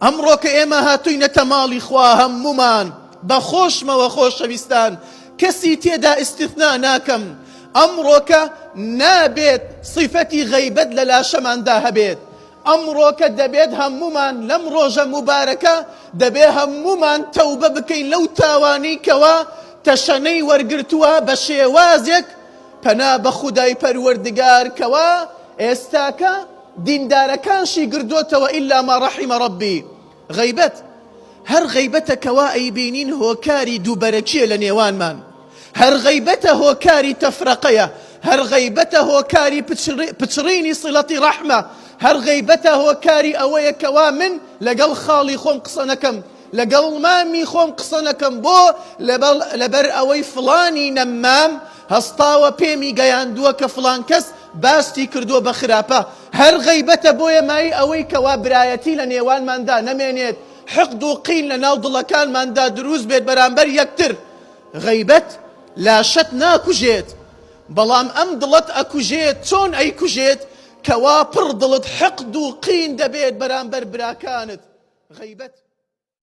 ئەمڕۆ کە ئێمە هاتووینەتە ماڵی خوا هەموومان بەخۆشمەوە خۆشەویستان کەسی تێدا ئیستیثنا ناکەم ئەمڕۆ کە نابێت صیفەتی غەیبەت لە لاشەماندا هەبێت ئەمڕۆ کە دەبێت هەموومان لەم ڕۆژە مبارەکە دەبێ هەموومان تەوبە بکەین لەو تاوانەی کەوا تەشەنەی وەرگرتووە بە شێوازێک پەنا بە خودای پەروەردگار کەوا ئێستاکە دیندارەکانشی گردوتەوە ئیلا ما ڕەحیمە ڕەبی غەیبەت هەر غەیبەتە کەوا ئەیبینین هۆکاری دووبەرەکیە لە نێوانمان هەر غەیبەتە هۆکاری تەفرەقەیە هەر غەیبەتە هۆکاری پچڕینی سڵەتی ڕەحمە هەر غەیبەتە هۆکاری ئەوەیە کەوا من لەگەڵ خاڵی خۆم قسە نەکەم لەگەڵ مامی خۆم قسە نەکەم بۆ لەبەر ئەوەی فڵانی نەمام هەستاوە پێمی گەیاندووە کە فڵان کەس باستی کردووە بە خراپە هەر غەیبەتە بۆیە مای ئەوەی کەوا برایەتی لە نێوانماندا نەمێنێت حقد و قین لە ناو دڵەکانماندا دروست بێت بەرامبەر یەکتر غەیبەت لاشەت ناکوژێت بەڵام ئەم دڵت ئەکوژێت چۆن ئەیکوژێت کەوا پڕ دڵت حقد و قین دەبێت بەرامبەر براکانت غەیبەت